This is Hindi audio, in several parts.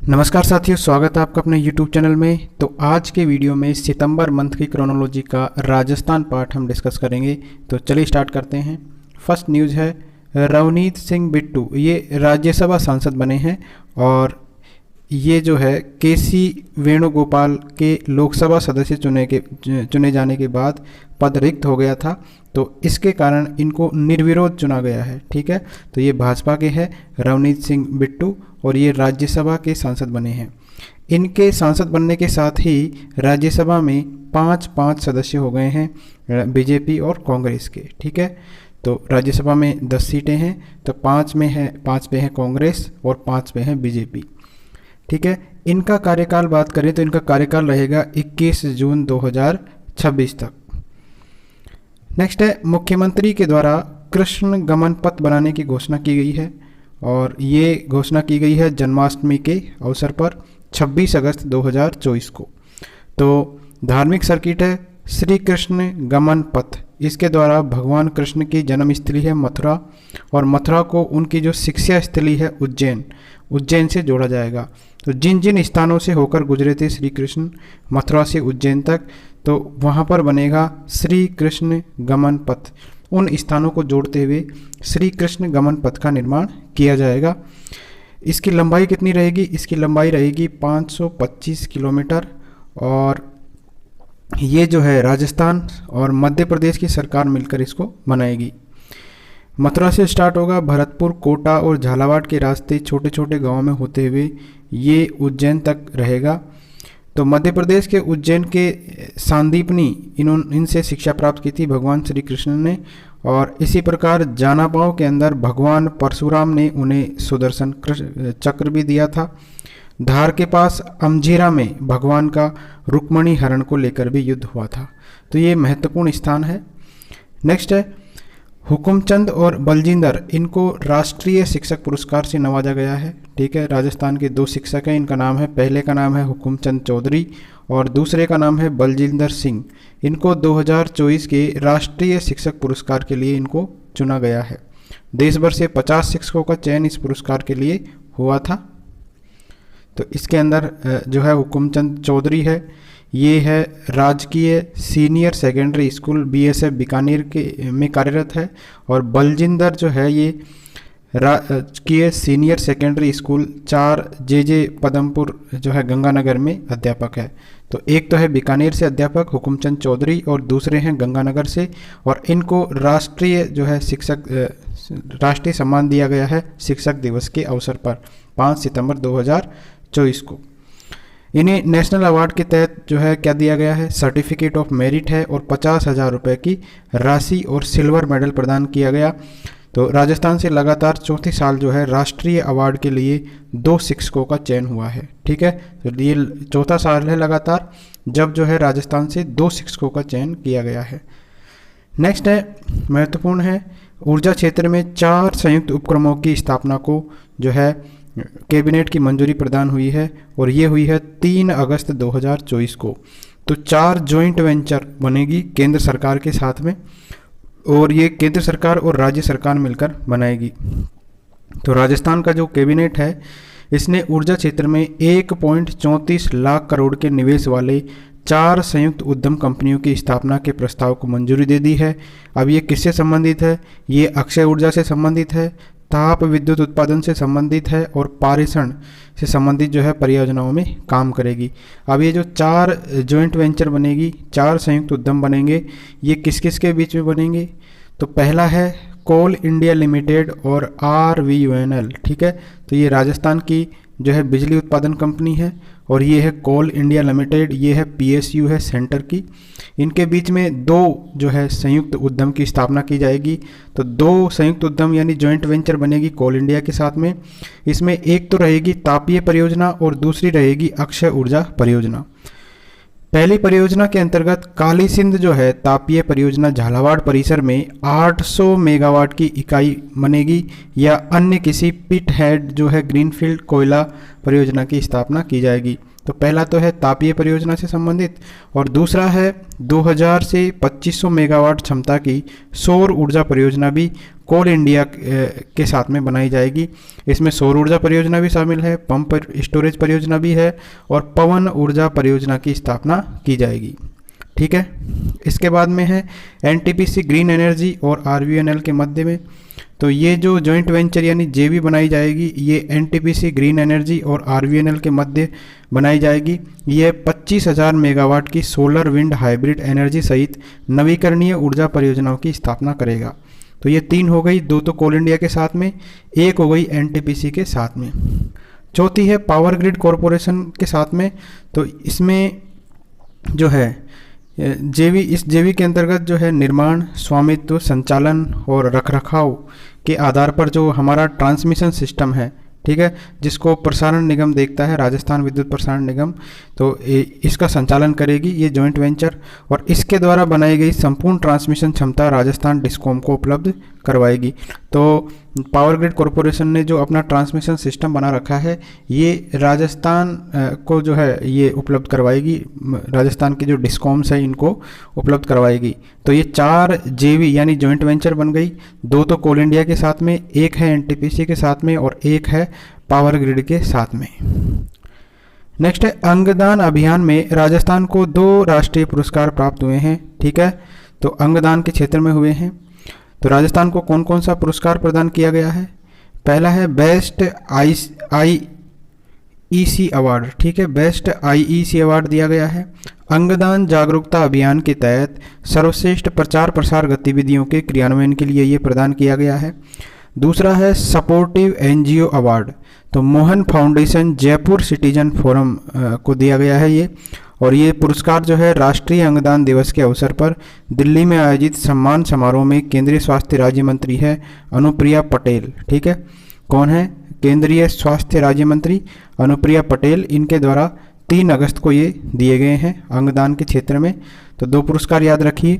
नमस्कार साथियों, स्वागत है आपका अपने YouTube चैनल में। तो आज के वीडियो में सितंबर मंथ की क्रोनोलॉजी का राजस्थान पार्ट हम डिस्कस करेंगे। तो चलिए स्टार्ट करते हैं। फर्स्ट न्यूज़ है रवनीत सिंह बिट्टू, ये राज्यसभा सांसद बने हैं और ये जो है केसी वेणुगोपाल के लोकसभा सदस्य चुने जाने के बाद पद रिक्त हो गया था, तो इसके कारण इनको निर्विरोध चुना गया है। ठीक है, तो ये भाजपा के हैं रवनीत सिंह बिट्टू और ये राज्यसभा के सांसद बने हैं। इनके सांसद बनने के साथ ही राज्यसभा में पाँच सदस्य हो गए हैं बीजेपी और कांग्रेस के। ठीक है, तो राज्यसभा में 10 सीटें हैं, तो 5 पे है कांग्रेस और 5 पे है बीजेपी। ठीक है, इनका कार्यकाल बात करें तो इनका कार्यकाल रहेगा 21 जून 2026 तक। नेक्स्ट है मुख्यमंत्री के द्वारा कृष्ण गमन पथ बनाने की घोषणा की गई है और ये घोषणा की गई है जन्माष्टमी के अवसर पर 26 अगस्त 2024 को। तो धार्मिक सर्किट है श्री कृष्ण गमन पथ, इसके द्वारा भगवान कृष्ण की जन्मस्थली है मथुरा और मथुरा को उनकी जो शिक्षा स्थली है उज्जैन से जोड़ा जाएगा। तो जिन जिन स्थानों से होकर गुजरे थे श्री कृष्ण मथुरा से उज्जैन तक, तो वहाँ पर बनेगा श्री कृष्ण गमन पथ। उन स्थानों को जोड़ते हुए श्री कृष्ण गमन पथ का निर्माण किया जाएगा। इसकी लंबाई कितनी रहेगी? इसकी लंबाई रहेगी 525 किलोमीटर और ये जो है राजस्थान और मध्य प्रदेश की सरकार मिलकर इसको बनाएगी। मथुरा से स्टार्ट होगा, भरतपुर, कोटा और झालावाड़ के रास्ते छोटे छोटे गांवों में होते हुए ये उज्जैन तक रहेगा। तो मध्य प्रदेश के उज्जैन के सांदीपनी इनसे शिक्षा प्राप्त की थी भगवान श्री कृष्ण ने, और इसी प्रकार जानापाव के अंदर भगवान परशुराम ने उन्हें सुदर्शन चक्र भी दिया था। धार के पास अमझीरा में भगवान का रुक्मणी हरण को लेकर भी युद्ध हुआ था। तो ये महत्वपूर्ण स्थान है। नेक्स्ट है हुकुमचंद और बलजिंदर, इनको राष्ट्रीय शिक्षक पुरस्कार से नवाजा गया है। ठीक है, राजस्थान के 2 शिक्षक हैं, इनका नाम है, पहले का नाम है हुकुमचंद चौधरी और दूसरे का नाम है बलजिंदर सिंह। इनको 2024 के राष्ट्रीय शिक्षक पुरस्कार के लिए इनको चुना गया है। देश भर से 50 शिक्षकों का चयन इस पुरस्कार के लिए हुआ था। तो इसके अंदर जो है हुकुमचंद चौधरी है, ये है राजकीय senior secondary school BSF Bikaner के में कार्यरत है, और बलजिंदर जो है ये राजकीय senior secondary school 4 JJ Padampur जो है गंगानगर में अध्यापक है। तो एक तो है बीकानेर से अध्यापक हुकुमचंद चौधरी और दूसरे हैं गंगानगर से, और इनको राष्ट्रीय जो है राष्ट्रीय सम्मान दिया गया है शिक्षक दिवस के अवसर पर 5 सितंबर 2024 को। इन्हें नेशनल अवार्ड के तहत जो है क्या दिया गया है? सर्टिफिकेट ऑफ मेरिट है और 50,000 रुपये की राशि और सिल्वर मेडल प्रदान किया गया। तो राजस्थान से लगातार चौथी साल जो है राष्ट्रीय अवार्ड के लिए 2 शिक्षकों का चयन हुआ है। ठीक है, तो ये चौथा साल है लगातार जब जो है राजस्थान से 2 शिक्षकों का चयन किया गया है। नेक्स्ट है महत्वपूर्ण है ऊर्जा क्षेत्र में 4 संयुक्त उपक्रमों की स्थापना को जो है कैबिनेट की मंजूरी प्रदान हुई है और ये हुई है 3 अगस्त 2024 को। तो 4 जॉइंट वेंचर बनेगी केंद्र सरकार के साथ में, और ये केंद्र सरकार और राज्य सरकार मिलकर बनाएगी। तो राजस्थान का जो कैबिनेट है इसने ऊर्जा क्षेत्र में 1.34 लाख करोड़ के निवेश वाले 4 संयुक्त उद्यम कंपनियों की स्थापना के प्रस्ताव को मंजूरी दे दी है। अब ये किससे संबंधित है? ये अक्षय ऊर्जा से संबंधित है, ताप विद्युत उत्पादन से संबंधित है और पारेषण से संबंधित जो है परियोजनाओं में काम करेगी। अब ये जो 4 जॉइंट वेंचर बनेगी, 4 संयुक्त उद्यम बनेंगे, ये किस किस के बीच में बनेंगे? तो पहला है कोल इंडिया लिमिटेड और RVUNL। ठीक है, तो ये राजस्थान की जो है बिजली उत्पादन कंपनी है और ये है कोल इंडिया लिमिटेड, ये है PSU है सेंटर की। इनके बीच में 2 जो है संयुक्त उद्यम की स्थापना की जाएगी। तो 2 संयुक्त उद्यम यानी जॉइंट वेंचर बनेगी कोल इंडिया के साथ में। इसमें एक तो रहेगी तापीय परियोजना और दूसरी रहेगी अक्षय ऊर्जा परियोजना। पहली परियोजना के अंतर्गत काली सिंध जो है तापीय परियोजना झालावाड़ परिसर में 800 मेगावाट की इकाई बनेगी, या अन्य किसी पिट हेड जो है ग्रीनफील्ड कोयला परियोजना की स्थापना की जाएगी। तो पहला तो है तापीय परियोजना से संबंधित और दूसरा है 2000 से 2500 मेगावाट क्षमता की सौर ऊर्जा परियोजना भी कोल इंडिया के साथ में बनाई जाएगी। इसमें सौर ऊर्जा परियोजना भी शामिल है, पंप स्टोरेज परियोजना भी है और पवन ऊर्जा परियोजना की स्थापना की जाएगी। ठीक है, इसके बाद में है एनटीपीसी ग्रीन एनर्जी और आरवीएनएल के मध्य में। तो ये जो जॉइंट वेंचर यानी जेवी बनाई जाएगी, ये एनटीपीसी ग्रीन एनर्जी और आरवीएनएल के मध्य बनाई जाएगी। ये 25,000 मेगावाट की सोलर विंड हाइब्रिड एनर्जी सहित नवीकरणीय ऊर्जा परियोजनाओं की स्थापना करेगा। तो ये 3 हो गई, 2 तो कोल इंडिया के साथ में, 1 हो गई एनटीपीसी के साथ में। चौथी है पावर ग्रिड कॉरपोरेशन के साथ में। तो इसमें जो है जेवी, इस जेवी के अंतर्गत जो है निर्माण, स्वामित्व, संचालन और रखरखाव के आधार पर जो हमारा ट्रांसमिशन सिस्टम है, ठीक है, जिसको प्रसारण निगम देखता है, राजस्थान विद्युत प्रसारण निगम, तो इसका संचालन करेगी ये जॉइंट वेंचर और इसके द्वारा बनाई गई संपूर्ण ट्रांसमिशन क्षमता राजस्थान डिस्कॉम को उपलब्ध करवाएगी। तो पावर ग्रिड कॉरपोरेशन ने जो अपना ट्रांसमिशन सिस्टम बना रखा है, ये राजस्थान को जो है ये उपलब्ध करवाएगी, राजस्थान के जो डिस्कॉम्स है इनको उपलब्ध करवाएगी। तो ये 4 जेवी यानी जॉइंट वेंचर बन गई, 2 तो कोल इंडिया के साथ में, 1 है एनटीपीसी के साथ में और 1 है पावर ग्रिड के साथ में। नेक्स्ट है अंगदान अभियान में राजस्थान को 2 राष्ट्रीय पुरस्कार प्राप्त हुए हैं। ठीक है, तो अंगदान के क्षेत्र में हुए हैं। तो राजस्थान को कौन कौन सा पुरस्कार प्रदान किया गया है? पहला है बेस्ट आईईसी अवार्ड। ठीक है, बेस्ट आईईसी अवार्ड दिया गया है। अंगदान जागरूकता अभियान के तहत सर्वश्रेष्ठ प्रचार प्रसार गतिविधियों के क्रियान्वयन के लिए ये प्रदान किया गया है। दूसरा है सपोर्टिव एनजीओ अवार्ड। तो Mohan foundation Jaipur citizen forum को दिया गया है ये, और ये पुरस्कार जो है राष्ट्रीय अंगदान दिवस के अवसर पर दिल्ली में आयोजित सम्मान समारोह में केंद्रीय स्वास्थ्य राज्य मंत्री है अनुप्रिया पटेल। ठीक है, कौन है? केंद्रीय स्वास्थ्य राज्य मंत्री अनुप्रिया पटेल, इनके द्वारा 3 अगस्त को ये दिए गए हैं अंगदान के क्षेत्र में। तो 2 पुरस्कार याद रखिए,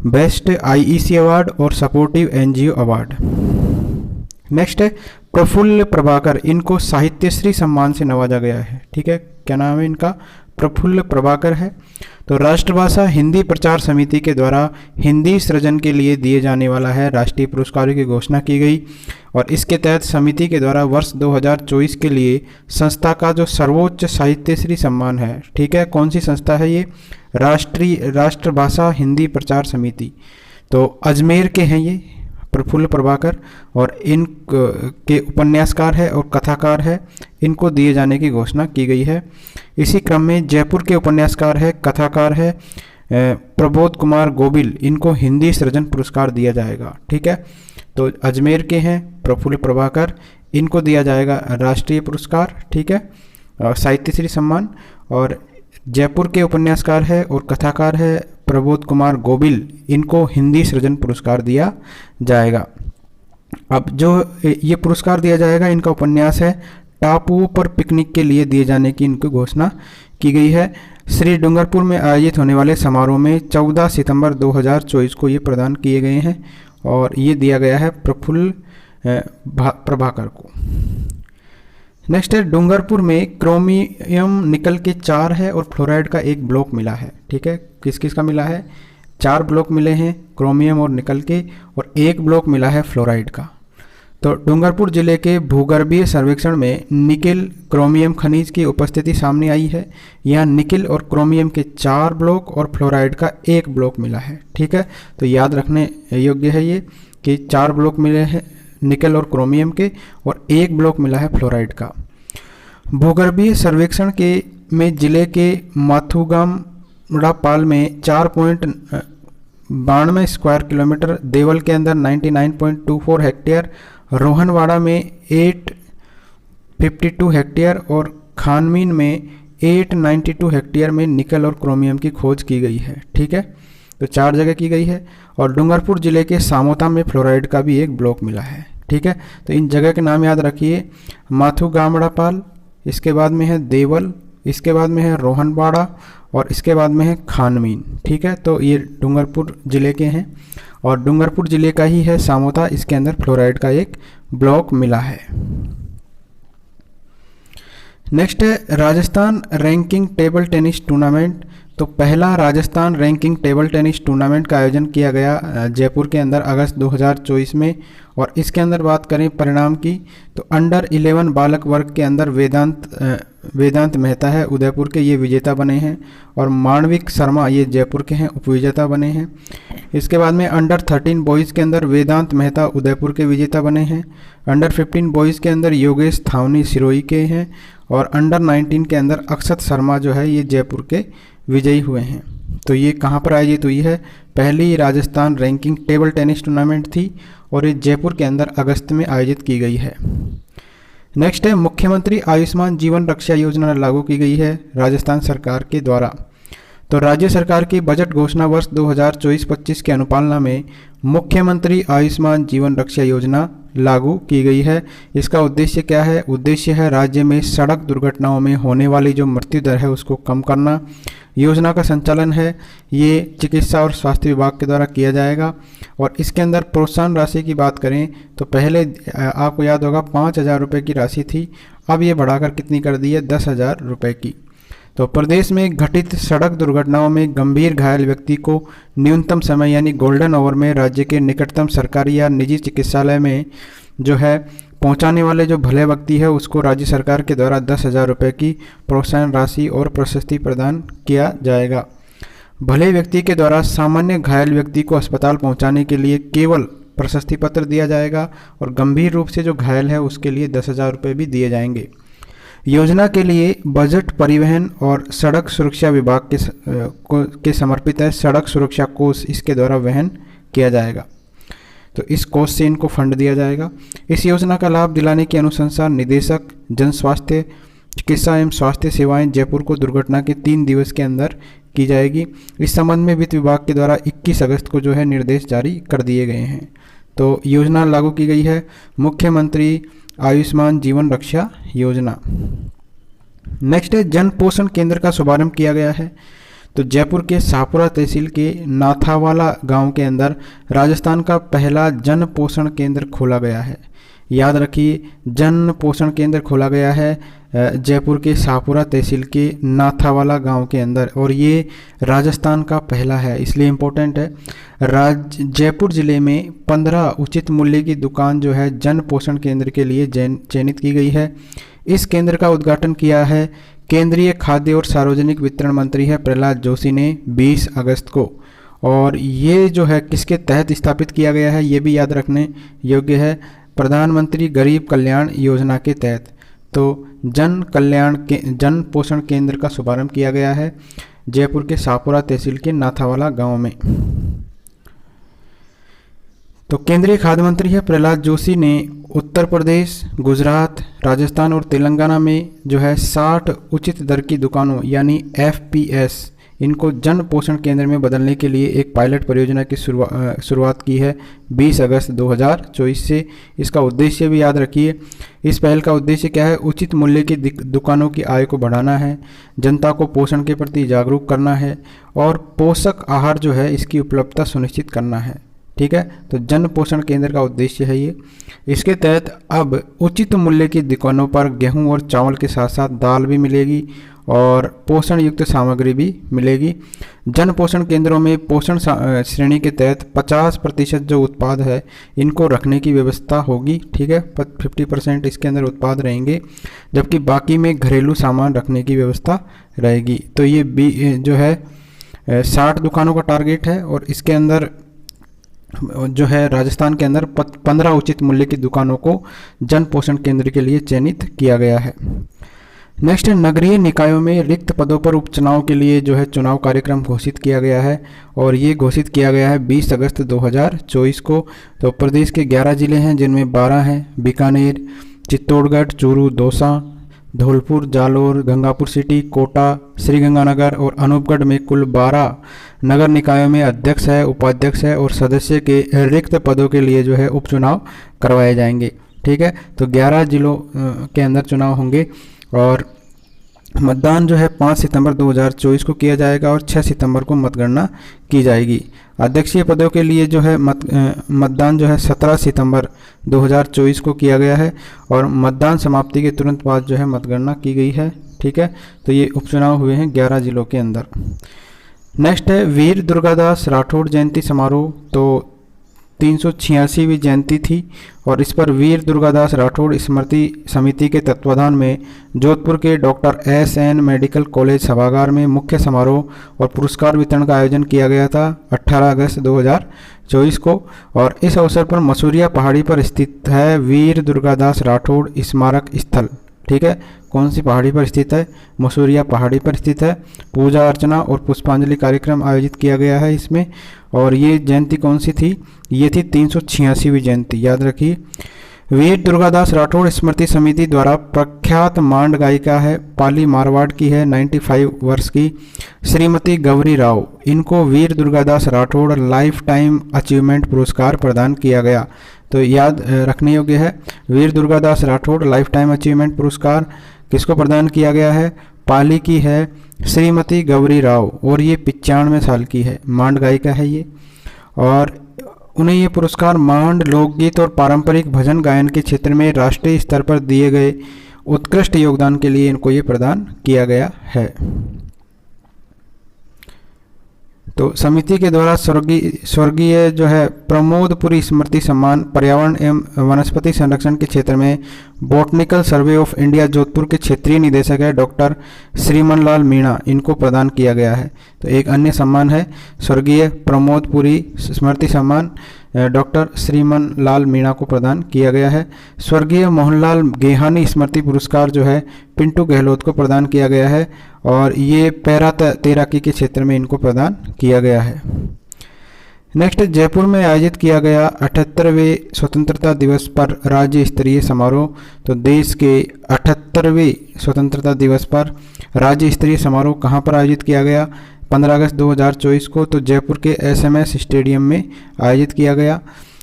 बेस्ट आईईसी अवार्ड और सपोर्टिव एनजीओ अवार्ड। नेक्स्ट है प्रफुल्ल प्रभाकर, इनको साहित्यश्री सम्मान से नवाजा गया है। ठीक है, क्या नाम है इनका? प्रफुल्ल प्रभाकर है। तो राष्ट्रभाषा हिंदी प्रचार समिति के द्वारा हिंदी सृजन के लिए दिए जाने वाला है राष्ट्रीय पुरस्कारों की घोषणा की गई और इसके तहत समिति के द्वारा वर्ष 2024 के लिए संस्था का जो सर्वोच्च साहित्यश्री सम्मान है, ठीक है, कौन सी संस्था है ये? राष्ट्रभाषा हिंदी प्रचार समिति। तो अजमेर के हैं ये प्रफुल्ल प्रभाकर और इन के उपन्यासकार है और कथाकार है, इनको दिए जाने की घोषणा की गई है। इसी क्रम में जयपुर के उपन्यासकार है, कथाकार है प्रबोध कुमार गोबिल, इनको हिंदी सृजन पुरस्कार दिया जाएगा। ठीक है, तो अजमेर के हैं प्रफुल्ल प्रभाकर, इनको दिया जाएगा राष्ट्रीय पुरस्कार। ठीक है, साहित्यश्री सम्मान। और जयपुर के उपन्यासकार है और कथाकार है प्रबोध कुमार गोबिल, इनको हिंदी सृजन पुरस्कार दिया जाएगा। अब जो ये पुरस्कार दिया जाएगा, इनका उपन्यास है टापुओं पर पिकनिक के लिए दिए जाने की इनको घोषणा की गई है। श्री डूंगरपुर में आयोजित होने वाले समारोह में 14 सितंबर 2024 को ये प्रदान किए गए हैं और ये दिया गया है प्रफुल्ल प्रभाकर को। नेक्स्ट है डूंगरपुर में क्रोमियम निकल के 4 है और फ्लोराइड का 1 ब्लॉक मिला है। ठीक है, किस किस का मिला है? 4 ब्लॉक मिले हैं क्रोमियम और निकल के और 1 ब्लॉक मिला है फ्लोराइड का। तो डूंगरपुर जिले के भूगर्भीय सर्वेक्षण में निकिल क्रोमियम खनिज की उपस्थिति सामने आई है। यहाँ निकिल और क्रोमियम के 4 ब्लॉक और फ्लोराइड का 1 ब्लॉक मिला है। ठीक है, तो याद रखने योग्य है ये कि 4 ब्लॉक मिले हैं निकल और क्रोमियम के और 1 ब्लॉक मिला है फ्लोराइड का। भूगर्भीय सर्वेक्षण के में जिले के माथुगामड़ापाल में 4.92 स्क्वायर किलोमीटर, देवल के अंदर 99.24 हेक्टेयर, रोहनवाड़ा में 852 हेक्टेयर और खानमीन में 892 हेक्टेयर में निकल और क्रोमियम की खोज की गई है। ठीक है, तो 4 जगह की गई है। और डूंगरपुर जिले के सामोता में फ्लोराइड का भी 1 ब्लॉक मिला है। ठीक है, तो इन जगह के नाम याद रखिए, माथुगामड़ापाल, इसके बाद में है देवल, इसके बाद में है रोहनवाड़ा और इसके बाद में है खानमीन। ठीक है, तो ये डूंगरपुर जिले के हैं और डूंगरपुर जिले का ही है सामोता, इसके अंदर फ्लोराइड का 1 ब्लॉक मिला है। नेक्स्ट है Rajasthan ranking table tennis tournament. तो पहला Rajasthan ranking table tennis tournament का आयोजन किया गया जयपुर के अंदर अगस्त 2024 में। और इसके अंदर बात करें परिणाम की, तो अंडर 11 बालक वर्ग के अंदर वेदांत मेहता है उदयपुर के, ये विजेता बने हैं। और माणविक शर्मा ये जयपुर के हैं, उपविजेता बने हैं। इसके बाद में अंडर 13 बॉयज़ के अंदर वेदांत मेहता उदयपुर के विजेता बने हैं। अंडर 15 बॉयज़ के अंदर योगेश थावनी सिरोही के हैं। और अंडर 19 के अंदर अक्षत शर्मा जो है ये जयपुर के विजयी हुए हैं। तो ये कहाँ पर आयोजित हुई है? पहली Rajasthan ranking table tennis tournament थी और ये जयपुर के अंदर अगस्त में आयोजित की गई है। नेक्स्ट है मुख्यमंत्री आयुष्मान जीवन रक्षा योजना लागू की गई है राजस्थान सरकार के द्वारा। तो राज्य सरकार की बजट घोषणा वर्ष 2024-25 के अनुपालना में मुख्यमंत्री आयुष्मान जीवन रक्षा योजना लागू की गई है। इसका उद्देश्य क्या है? उद्देश्य है राज्य में सड़क दुर्घटनाओं में होने वाली जो मृत्यु दर है उसको कम करना। योजना का संचालन है ये चिकित्सा और स्वास्थ्य विभाग के द्वारा किया जाएगा। और इसके अंदर प्रोत्साहन राशि की बात करें तो पहले आपको याद होगा 5,000 रुपये की राशि थी, अब ये बढ़ाकर कितनी कर दी है? 10,000 रुपये की। तो प्रदेश में घटित सड़क दुर्घटनाओं में गंभीर घायल व्यक्ति को न्यूनतम समय यानी गोल्डन आवर में राज्य के निकटतम सरकारी या निजी चिकित्सालय में जो है पहुंचाने वाले जो भले व्यक्ति है उसको राज्य सरकार के द्वारा 10,000 रुपये की प्रोत्साहन राशि और प्रशस्ति प्रदान किया जाएगा। भले व्यक्ति के द्वारा सामान्य घायल व्यक्ति को अस्पताल पहुंचाने के लिए केवल प्रशस्ति पत्र दिया जाएगा और गंभीर रूप से जो घायल है उसके लिए 10,000 रुपये भी दिए जाएंगे। योजना के लिए बजट परिवहन और सड़क सुरक्षा विभाग के समर्पित है। सड़क सुरक्षा कोष इसके द्वारा वहन किया जाएगा, तो इस कोष से इनको फंड दिया जाएगा। इस योजना का लाभ दिलाने की अनुशंसा निदेशक जन स्वास्थ्य चिकित्सा एवं स्वास्थ्य सेवाएं जयपुर को दुर्घटना के 3 दिवस के अंदर की जाएगी। इस संबंध में वित्त विभाग के द्वारा 21 अगस्त को जो है निर्देश जारी कर दिए गए हैं। तो योजना लागू की गई है मुख्यमंत्री आयुष्मान जीवन रक्षा योजना। नेक्स्ट है जन पोषण केंद्र का शुभारंभ किया गया है। तो जयपुर के शाहपुरा तहसील के नाथावाला गांव के अंदर राजस्थान का पहला जन पोषण केंद्र खोला गया है। याद रखिए, जन पोषण केंद्र खोला गया है जयपुर के शाहपुरा तहसील के नाथावाला गांव के अंदर, और ये राजस्थान का पहला है, इसलिए इम्पोर्टेंट है। जयपुर ज़िले में 15 उचित मूल्य की दुकान जो है जन पोषण केंद्र के लिए चयनित की गई है। इस केंद्र का उद्घाटन किया है केंद्रीय खाद्य और सार्वजनिक वितरण मंत्री है प्रहलाद जोशी ने 20 अगस्त को। और ये जो है किसके तहत स्थापित किया गया है ये भी याद रखने योग्य है, प्रधानमंत्री गरीब कल्याण योजना के तहत। तो जन पोषण केंद्र का शुभारंभ किया गया है जयपुर के शाहपुरा तहसील के नाथावाला गांव में। तो केंद्रीय खाद्य मंत्री है प्रहलाद जोशी ने उत्तर प्रदेश, गुजरात, राजस्थान और तेलंगाना में जो है 60 उचित दर की दुकानों यानी FPS इनको जन पोषण केंद्र में बदलने के लिए एक पायलट परियोजना की शुरुआत की है 20 अगस्त 2024 से। इसका उद्देश्य भी याद रखिए, इस पहल का उद्देश्य क्या है? उचित मूल्य की दुकानों की आय को बढ़ाना है, जनता को पोषण के प्रति जागरूक करना है और पोषक आहार जो है इसकी उपलब्धता सुनिश्चित करना है। ठीक है, तो जन पोषण केंद्र का उद्देश्य है ये। इसके तहत अब उचित मूल्य की दुकानों पर गेहूं और चावल के साथ साथ दाल भी मिलेगी और पोषण युक्त सामग्री भी मिलेगी। जन पोषण केंद्रों में पोषण श्रेणी के तहत 50% जो उत्पाद है इनको रखने की व्यवस्था होगी। ठीक है, 50% इसके अंदर उत्पाद रहेंगे, जबकि बाकी में घरेलू सामान रखने की व्यवस्था रहेगी। तो ये जो है 60 दुकानों का टारगेट है और इसके अंदर जो है राजस्थान के अंदर 15 उचित मूल्य की दुकानों को जन पोषण केंद्र के लिए चयनित किया गया है। नेक्स्ट है नगरीय निकायों में रिक्त पदों पर उपचुनाव के लिए जो है चुनाव कार्यक्रम घोषित किया गया है और ये घोषित किया गया है 20 अगस्त 2024 को। तो प्रदेश के 11 जिले हैं जिनमें 12 हैं बीकानेर, चित्तौड़गढ़, चूरू, दौसा, धौलपुर, जालोर, गंगापुर सिटी, कोटा, श्रीगंगानगर और अनूपगढ़ में कुल 12 नगर निकायों में अध्यक्ष है, उपाध्यक्ष है और सदस्य के रिक्त पदों के लिए जो है उपचुनाव करवाए जाएंगे। ठीक है, तो 11 जिलों के अंदर चुनाव होंगे और मतदान जो है 5 सितंबर 2024 को किया जाएगा और 6 सितंबर को मतगणना की जाएगी। अध्यक्षीय पदों के लिए जो है मतदान जो है 17 सितंबर 2024 को किया गया है और मतदान समाप्ति के तुरंत बाद जो है मतगणना की गई है। ठीक है, तो ये उपचुनाव हुए हैं 11 जिलों के अंदर। नेक्स्ट है वीर दुर्गादास राठौड़ जयंती समारोह। तो 386वीं जयंती थी और इस पर वीर दुर्गादास राठौड़ स्मृति समिति के तत्वाधान में जोधपुर के डॉक्टर एस.एन. मेडिकल कॉलेज सभागार में मुख्य समारोह और पुरस्कार वितरण का आयोजन किया गया था 18 अगस्त 2024 को। और इस अवसर पर मसूरिया पहाड़ी पर स्थित है वीर दुर्गादास राठौड़ स्मारक स्थल। ठीक है, कौन सी पहाड़ी पर स्थित है? मसूरिया पहाड़ी पर स्थित है। पूजा अर्चना और पुष्पांजलि कार्यक्रम आयोजित किया गया है इसमें। और ये जयंती कौन सी थी? ये थी 386वीं जयंती, याद रखिए। वीर दुर्गादास राठौड़ स्मृति समिति द्वारा प्रख्यात मांड गायिका है, पाली मारवाड़ की है, 95 वर्ष की श्रीमती गौरी राव, इनको Veer Durgadas Rathore lifetime achievement पुरस्कार प्रदान किया गया। तो याद रखने योग्य है, Veer Durgadas Rathore lifetime achievement पुरस्कार किसको प्रदान किया गया है? पाली की है श्रीमती गौरी राव और ये 95 साल की है, मांड गायिका है ये। और उन्हें ये पुरस्कार मांड लोकगीत और पारंपरिक भजन गायन के क्षेत्र में राष्ट्रीय स्तर पर दिए गए उत्कृष्ट योगदान के लिए इनको ये प्रदान किया गया है। तो समिति के द्वारा स्वर्गीय जो है प्रमोदपुरी स्मृति सम्मान पर्यावरण एवं वनस्पति संरक्षण के क्षेत्र में botanical survey of India Jodhpur के क्षेत्रीय निदेशक है डॉक्टर श्रीमन लाल मीणा, इनको प्रदान किया गया है। तो एक अन्य सम्मान है स्वर्गीय प्रमोदपुरी स्मृति सम्मान डॉक्टर श्रीमन लाल मीणा को प्रदान किया गया है। स्वर्गीय मोहनलाल गेहानी स्मृति पुरस्कार जो है पिंटू गहलोत को प्रदान किया गया है और ये पैरा तैराकी के क्षेत्र में इनको प्रदान किया गया है। नेक्स्ट, जयपुर में आयोजित किया गया 78वें स्वतंत्रता दिवस पर राज्य स्तरीय समारोह। तो देश के 78वें स्वतंत्रता दिवस पर राज्य स्तरीय समारोह कहाँ पर आयोजित किया गया? 15 अगस्त 2024 को तो जयपुर के एसएमएस स्टेडियम में आयोजित किया गया।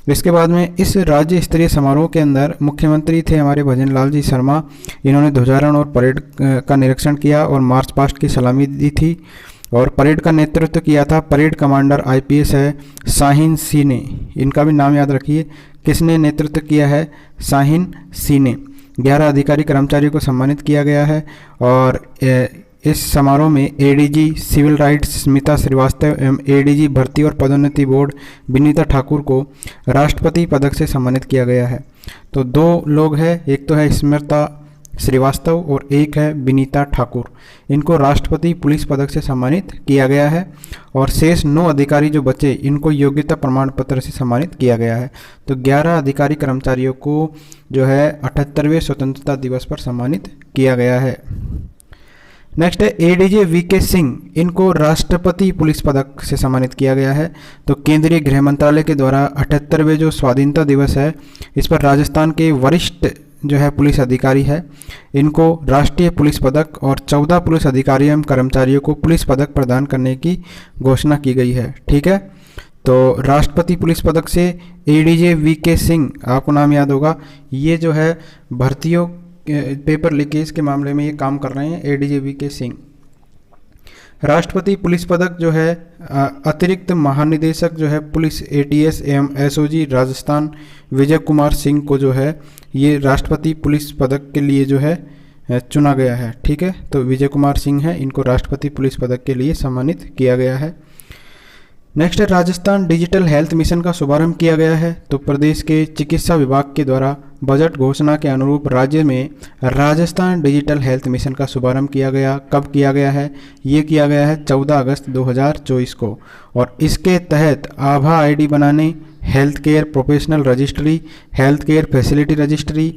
इसके बाद में इस राज्य स्तरीय समारोह के अंदर मुख्यमंत्री थे हमारे भजन लाल जी शर्मा, इन्होंने ध्वजारोहण और परेड का निरीक्षण किया और मार्च पास्ट की सलामी दी थी और परेड का नेतृत्व किया था परेड कमांडर आईपीएस है शाहीन सी ने, इनका भी नाम याद रखिए। किसने नेतृत्व किया है? शाहीन सी ने। 11 अधिकारी कर्मचारियों को सम्मानित किया गया है और इस समारोह में ADG civil rights Smita Srivastava एवं एडीजी भर्ती और पदोन्नति बोर्ड विनीता ठाकुर को राष्ट्रपति पदक से सम्मानित किया गया है। तो 2 लोग हैं, एक तो है स्मिता श्रीवास्तव और एक है विनीता ठाकुर, इनको राष्ट्रपति पुलिस पदक से सम्मानित किया गया है और शेष 9 अधिकारी जो बचे इनको योग्यता प्रमाण पत्र से सम्मानित किया गया है। तो 11 अधिकारी कर्मचारियों को जो है 78वें स्वतंत्रता दिवस पर सम्मानित किया गया है। नेक्स्ट है एडीजे वीके सिंह, इनको राष्ट्रपति पुलिस पदक से सम्मानित किया गया है। तो केंद्रीय गृह मंत्रालय के द्वारा 78वें जो स्वाधीनता दिवस है इस पर राजस्थान के वरिष्ठ जो है पुलिस अधिकारी है, इनको राष्ट्रीय पुलिस पदक और 14 पुलिस अधिकारियों एवं कर्मचारियों को पुलिस पदक प्रदान करने की घोषणा की गई है। ठीक है, तो राष्ट्रपति पुलिस पदक से एडीजे वीके सिंह, आपको नाम याद होगा, ये जो है भर्तियों पेपर लीकेज के मामले में ये काम कर रहे हैं एडीजे वीके सिंह। राष्ट्रपति पुलिस पदक जो है अतिरिक्त महानिदेशक जो है पुलिस एटीएस एवं एसओजी राजस्थान विजय कुमार सिंह को जो है ये राष्ट्रपति पुलिस पदक के लिए जो है चुना गया है। ठीक है, तो विजय कुमार सिंह है, इनको राष्ट्रपति पुलिस पदक के लिए सम्मानित किया गया है। नेक्स्ट है राजस्थान डिजिटल हेल्थ मिशन का शुभारंभ किया गया है। तो प्रदेश के चिकित्सा विभाग के द्वारा बजट घोषणा के अनुरूप राज्य में राजस्थान डिजिटल हेल्थ मिशन का शुभारंभ किया गया। कब किया गया है? ये किया गया है 14 अगस्त 2024 को और इसके तहत आभा आईडी बनाने, health care professional registry, health care facility registry,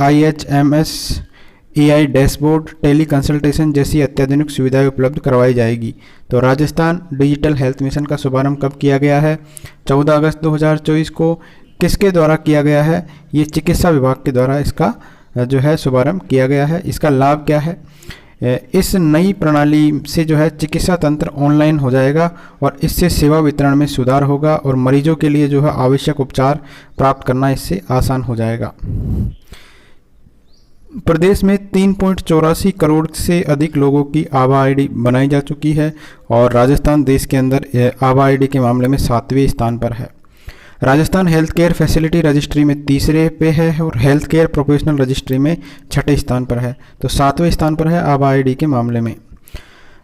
IHMS, AI dashboard, tele consultation जैसी अत्याधुनिक सुविधाएं उपलब्ध करवाई जाएगी। तो राजस्थान डिजिटल हेल्थ मिशन का शुभारंभ कब किया गया है? 14 अगस्त 2024 को। किसके द्वारा किया गया है? ये चिकित्सा विभाग के द्वारा इसका जो है शुभारंभ किया गया है। इसका लाभ क्या है? इस नई प्रणाली से जो है चिकित्सा तंत्र ऑनलाइन हो जाएगा और इससे सेवा वितरण में सुधार होगा और मरीजों के लिए जो है आवश्यक उपचार प्राप्त करना इससे आसान हो जाएगा। प्रदेश में 3.84 करोड़ से अधिक लोगों की आभा आईडी बनाई जा चुकी है और राजस्थान देश के अंदर आभा आईडी के मामले में 7वें स्थान पर है। Rajasthan health care facility registry में तीसरे पे है और हेल्थ केयर प्रोफेशनल रजिस्ट्री में 6ठे स्थान पर है। तो 7वें स्थान पर है आभा आईडी के मामले में।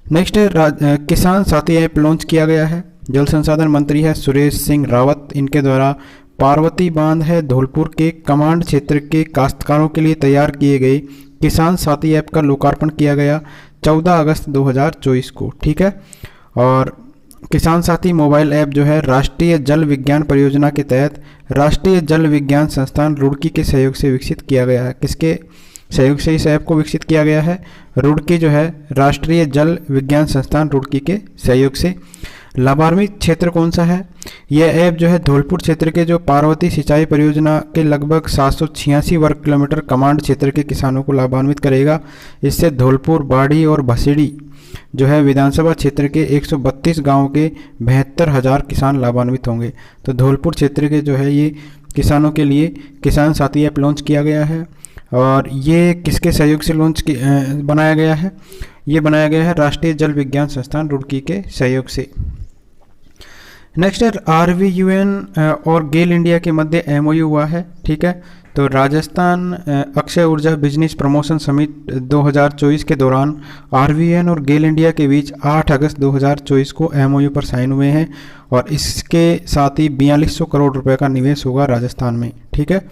नेक्स्ट है किसान साथी ऐप लॉन्च किया गया है। जल संसाधन मंत्री है सुरेश सिंह रावत, इनके द्वारा पार्वती बांध है धौलपुर के कमांड क्षेत्र के काश्तकारों के लिए तैयार किए गए किसान साथी ऐप का लोकार्पण किया गया 14 अगस्त 2024 को। ठीक है, और किसान साथी मोबाइल ऐप जो है राष्ट्रीय जल विज्ञान परियोजना के तहत राष्ट्रीय जल विज्ञान संस्थान रुड़की के सहयोग से विकसित किया गया है। किसके सहयोग से इस ऐप को विकसित किया गया है? रुड़की जो है राष्ट्रीय जल विज्ञान संस्थान रुड़की के सहयोग से। लाभान्वित क्षेत्र कौन सा है? यह ऐप जो है धौलपुर क्षेत्र के जो पार्वती सिंचाई परियोजना के लगभग 786 वर्ग किलोमीटर कमांड क्षेत्र के किसानों को लाभान्वित करेगा। इससे धौलपुर, बाड़ी और भसीड़ी जो है विधानसभा क्षेत्र के 132 गांवों के 72,000 किसान लाभान्वित होंगे। तो धौलपुर क्षेत्र के जो है ये किसानों के लिए किसान साथी ऐप लॉन्च किया गया है। और ये किसके सहयोग से बनाया गया है? ये बनाया गया है राष्ट्रीय जल विज्ञान संस्थान रुड़की के सहयोग से। नेक्स्ट है RVUN और गेल इंडिया के मध्य MOU हुआ है। ठीक है, तो राजस्थान अक्षय ऊर्जा बिजनेस प्रमोशन समिट 2024 के दौरान RVUN और गेल इंडिया के बीच 8 अगस्त 2024 को MOU पर साइन हुए हैं और इसके साथ ही 4200 करोड़ रुपए का निवेश होगा राजस्थान में। ठीक है,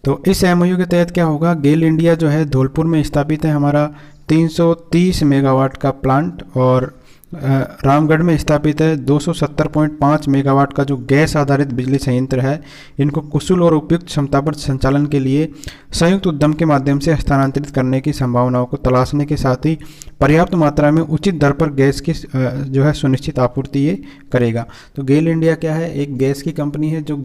तो इस MOU के तहत क्या होगा? गेल इंडिया जो है धौलपुर में स्थापित है हमारा 330 मेगावाट का प्लांट और रामगढ़ में स्थापित है 270.5 मेगावाट का जो गैस आधारित बिजली संयंत्र है। इनको कुशल और उपयुक्त क्षमता पर संचालन के लिए संयुक्त उद्यम के माध्यम से हस्तांतरित करने की संभावनाओं को तलाशने के साथ ही पर्याप्त मात्रा में उचित दर पर गैस की जो है सुनिश्चित आपूर्ति ये करेगा। तो गेल इंडिया क्या है? एक गैस की कंपनी है जो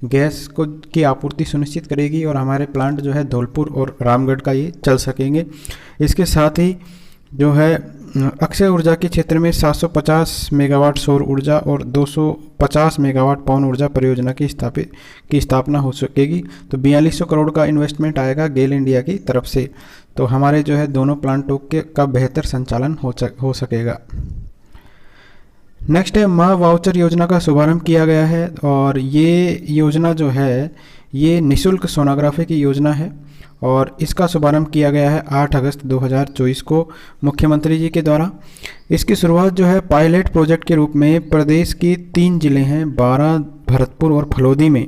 गैस को की आपूर्ति सुनिश्चित करेगी और हमारे प्लांट जो है धौलपुर और रामगढ़ का ये चल सकेंगे। इसके साथ ही जो है अक्षय ऊर्जा के क्षेत्र में 750 मेगावाट सौर ऊर्जा और 250 मेगावाट पवन ऊर्जा परियोजना की स्थापना हो सकेगी। तो 4200 करोड़ का इन्वेस्टमेंट आएगा गेल इंडिया की तरफ से। तो हमारे जो है दोनों प्लांटों का बेहतर संचालन हो सकेगा। नेक्स्ट है माँ वाउचर योजना का शुभारंभ किया गया है और ये योजना जो है ये निःशुल्क सोनोग्राफी की योजना है और इसका शुभारंभ किया गया है 8 अगस्त 2024 को मुख्यमंत्री जी के द्वारा। इसकी शुरुआत जो है पायलट प्रोजेक्ट के रूप में प्रदेश की 3 जिले हैं 12, भरतपुर और फलोदी में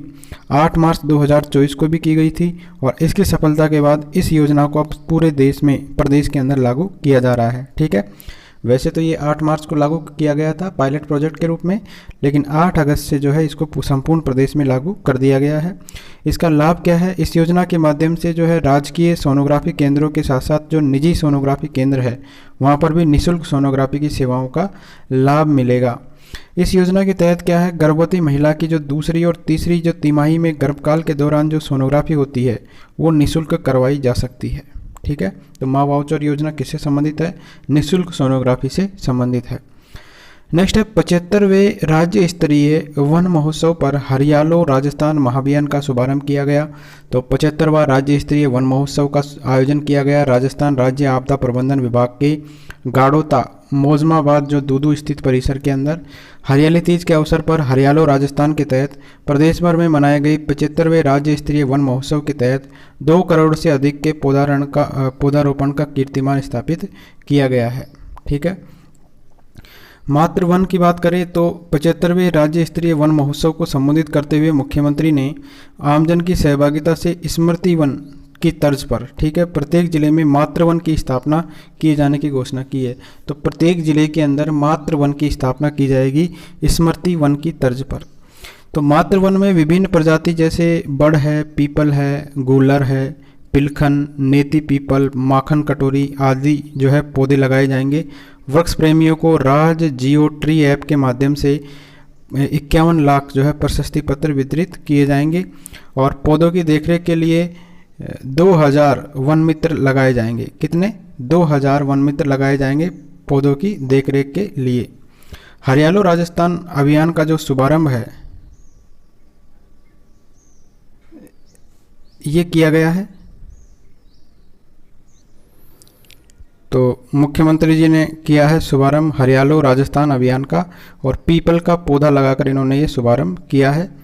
8 मार्च 2024 को भी की गई थी और इसकी सफलता के बाद इस योजना को अब पूरे देश में प्रदेश के अंदर लागू किया जा रहा है। ठीक है, वैसे तो ये 8 मार्च को लागू किया गया था पायलट प्रोजेक्ट के रूप में, लेकिन 8 अगस्त से जो है इसको संपूर्ण प्रदेश में लागू कर दिया गया है। इसका लाभ क्या है? इस योजना के माध्यम से जो है राजकीय सोनोग्राफी केंद्रों के साथ साथ जो निजी सोनोग्राफी केंद्र है वहाँ पर भी निःशुल्क सोनोग्राफी की सेवाओं का लाभ मिलेगा। इस योजना के तहत क्या है? गर्भवती महिला की जो दूसरी और तीसरी जो तिमाही में गर्भकाल के दौरान जो सोनोग्राफी होती है वो निःशुल्क करवाई जा सकती है। ठीक है, तो माँ वाउचर योजना किससे संबंधित है? निःशुल्क सोनोग्राफी से संबंधित है। नेक्स्ट है 75वें राज्य स्तरीय वन महोत्सव पर हरियालो राजस्थान महाअभियान का शुभारंभ किया गया। तो 75वां राज्य स्तरीय वन महोत्सव का आयोजन किया गया राजस्थान राज्य आपदा प्रबंधन विभाग के गाड़ोता मोजमाबाद जो दूदू स्थित परिसर के अंदर। हरियाली तीज के अवसर पर हरियालो राजस्थान के तहत प्रदेश भर में मनाए गए 75वें राज्य स्तरीय वन महोत्सव के तहत 2 करोड़ से अधिक के पौधारोपण का कीर्तिमान स्थापित किया गया है। ठीक है, मातृ वन की बात करें तो 75वें राज्य स्तरीय वन महोत्सव को संबोधित करते हुए मुख्यमंत्री ने आमजन की सहभागिता से स्मृति वन की तर्ज पर, ठीक है, प्रत्येक जिले में मातृ वन की स्थापना किए जाने की घोषणा की है। तो प्रत्येक जिले के अंदर मातृ वन की स्थापना की जाएगी स्मृति वन की तर्ज पर। तो मातृ वन में विभिन्न प्रजाति जैसे बड़ है, पीपल है, गूलर है, पिलखन, नेती पीपल, माखन कटोरी आदि जो है पौधे लगाए जाएंगे। वृक्ष प्रेमियों को राज जियो ट्री ऐप के माध्यम से 51 लाख जो है प्रशस्ति पत्र वितरित किए जाएंगे और पौधों की देखरेख के लिए 2000 वन मित्र लगाए जाएंगे। कितने? 2000 वन मित्र लगाए जाएंगे पौधों की देखरेख के लिए। हरियालो राजस्थान अभियान का जो शुभारंभ है ये किया गया है तो मुख्यमंत्री जी ने किया है शुभारंभ हरियालो राजस्थान अभियान का, और पीपल का पौधा लगाकर इन्होंने ये शुभारंभ किया है।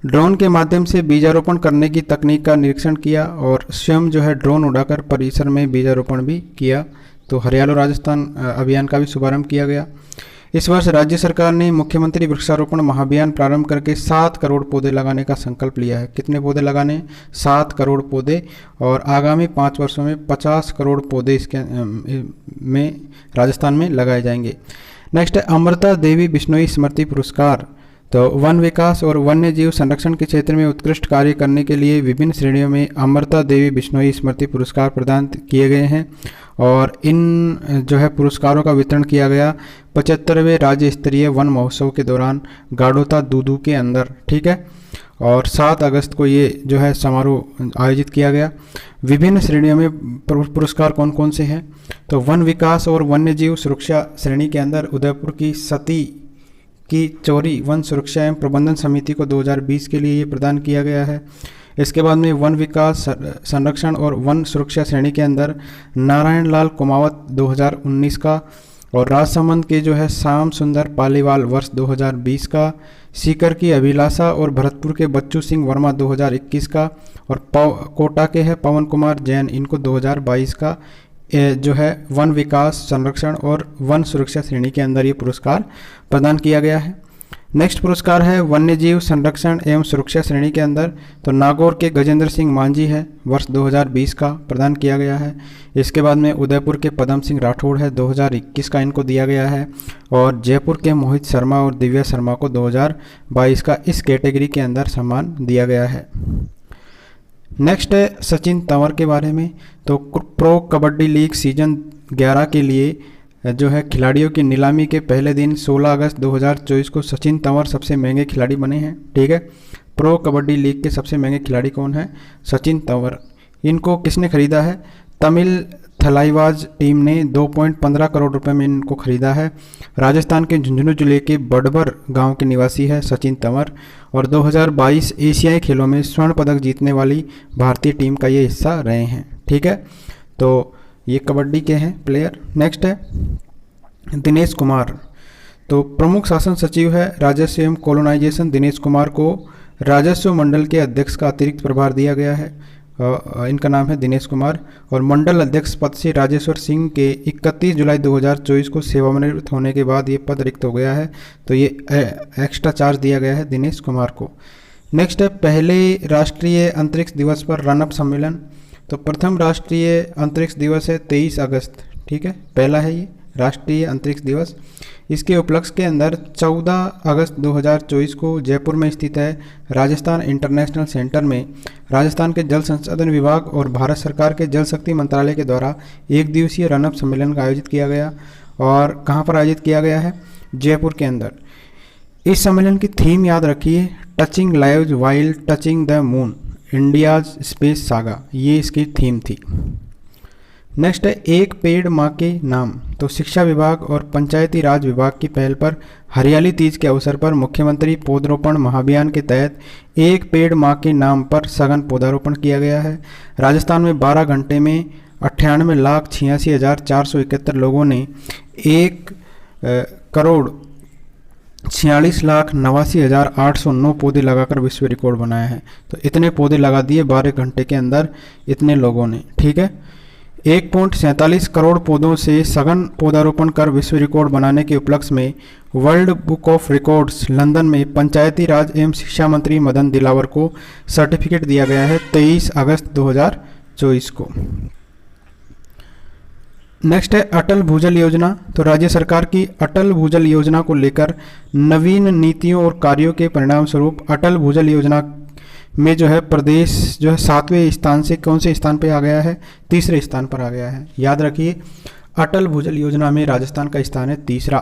ड्रोन के माध्यम से बीजारोपण करने की तकनीक का निरीक्षण किया और स्वयं जो है ड्रोन उड़ाकर परिसर में बीजारोपण भी किया। तो हरियालो राजस्थान अभियान का भी शुभारंभ किया गया। इस वर्ष राज्य सरकार ने मुख्यमंत्री वृक्षारोपण महाअभियान प्रारंभ करके 7 करोड़ पौधे लगाने का संकल्प लिया है। कितने पौधे लगाने? 7 करोड़ पौधे, और आगामी 5 वर्षों में 50 करोड़ पौधे इसके में राजस्थान में लगाए जाएंगे। नेक्स्ट है अमृता देवी बिश्नोई स्मृति पुरस्कार। तो वन विकास और वन्य जीव संरक्षण के क्षेत्र में उत्कृष्ट कार्य करने के लिए विभिन्न श्रेणियों में अमृता देवी बिश्नोई स्मृति पुरस्कार प्रदान किए गए हैं, और इन जो है पुरस्कारों का वितरण किया गया 75वें राज्य स्तरीय वन महोत्सव के दौरान गाड़ोता दूदू के अंदर, ठीक है। और 7 अगस्त को ये जो है समारोह आयोजित किया गया। विभिन्न श्रेणियों में पुरस्कार कौन कौन से हैं? तो वन विकास और वन्य जीव सुरक्षा श्रेणी के अंदर उदयपुर की सती की चौरी वन सुरक्षा एवं प्रबंधन समिति को 2020 के लिए ये प्रदान किया गया है। इसके बाद में वन विकास संरक्षण और वन सुरक्षा श्रेणी के अंदर नारायण लाल कुमावत 2019 का, और राजसमंद के जो है श्याम सुंदर पालीवाल वर्ष 2020 का, सीकर की अभिलाषा और भरतपुर के बच्चू सिंह वर्मा 2021 का, और कोटा के है पवन कुमार जैन, इनको 2022 का जो है वन विकास संरक्षण और वन सुरक्षा श्रेणी के अंदर ये पुरस्कार प्रदान किया गया है। नेक्स्ट पुरस्कार है वन्य जीव संरक्षण एवं सुरक्षा श्रेणी के अंदर, तो नागौर के गजेंद्र सिंह मांझी है, वर्ष 2020 का प्रदान किया गया है। इसके बाद में उदयपुर के पदम सिंह राठौड़ है, 2021 का इनको दिया गया है, और जयपुर के मोहित शर्मा और दिव्या शर्मा को 2022 का इस कैटेगरी के अंदर सम्मान दिया गया है। नेक्स्ट है सचिन तंवर के बारे में। तो प्रो कबड्डी लीग सीजन 11 के लिए जो है खिलाड़ियों की नीलामी के पहले दिन 16 अगस्त 2024 को सचिन तंवर सबसे महंगे खिलाड़ी बने हैं, ठीक है। प्रो कबड्डी लीग के सबसे महंगे खिलाड़ी कौन है? सचिन तंवर। इनको किसने खरीदा है? तमिल थलाईवाज टीम ने 2.15 करोड़ रुपए में इनको खरीदा है। राजस्थान के झुंझुनू जिले के बड़बर गांव के निवासी है सचिन तंवर, और 2022 एशियाई खेलों में स्वर्ण पदक जीतने वाली भारतीय टीम का ये हिस्सा रहे हैं, ठीक है। तो ये कबड्डी के हैं प्लेयर। नेक्स्ट है दिनेश कुमार। तो प्रमुख शासन सचिव है राजस्व एवं कोलोनाइजेशन दिनेश कुमार को राजस्व मंडल के अध्यक्ष का अतिरिक्त प्रभार दिया गया है। इनका नाम है दिनेश कुमार, और मंडल अध्यक्ष पद से राजेश्वर सिंह के 31 जुलाई 2024 को सेवानिवृत्त होने के बाद ये पद रिक्त हो गया है, तो ये एक्स्ट्रा चार्ज दिया गया है दिनेश कुमार को। नेक्स्ट है पहले राष्ट्रीय अंतरिक्ष दिवस पर रनअप सम्मेलन। तो प्रथम राष्ट्रीय अंतरिक्ष दिवस है 23 अगस्त, ठीक है, पहला है ये राष्ट्रीय अंतरिक्ष दिवस। इसके उपलक्ष्य के अंदर 14 अगस्त 2024 को जयपुर में स्थित है राजस्थान इंटरनेशनल सेंटर में राजस्थान के जल संसाधन विभाग और भारत सरकार के जल शक्ति मंत्रालय के द्वारा 1 दिवसीय रनअप सम्मेलन का आयोजित किया गया। और कहाँ पर आयोजित किया गया है? जयपुर के अंदर। इस सम्मेलन की थीम याद रखिए, touching lives while touching the moon, India's space saga, ये इसकी थीम थी। नेक्स्ट है एक पेड़ माँ के नाम। तो शिक्षा विभाग और पंचायती राज विभाग की पहल पर हरियाली तीज के अवसर पर मुख्यमंत्री पौधरोपण महाअभियान के तहत एक पेड़ माँ के नाम पर सघन पौधारोपण किया गया है। राजस्थान में 12 घंटे में 98,86,471 लोगों ने 1,46,89,809 पौधे लगाकर विश्व रिकॉर्ड बनाया है। तो इतने पौधे लगा दिए 12 घंटे के अंदर इतने लोगों ने, ठीक है। 1.47 करोड़ पौधों से सघन पौधारोपण कर विश्व रिकॉर्ड बनाने के उपलक्ष्य में world book of records London में पंचायती राज एवं शिक्षा मंत्री मदन दिलावर को सर्टिफिकेट दिया गया है 23 अगस्त 2024 को। नेक्स्ट है अटल भूजल योजना। तो राज्य सरकार की अटल भूजल योजना को लेकर नवीन नीतियों और कार्यों के परिणाम स्वरूप अटल भूजल योजना में जो है प्रदेश जो है 7वें स्थान से कौन से स्थान पे आ गया है? तीसरे स्थान पर आ गया है। याद रखिए अटल भूजल योजना में राजस्थान का स्थान है तीसरा।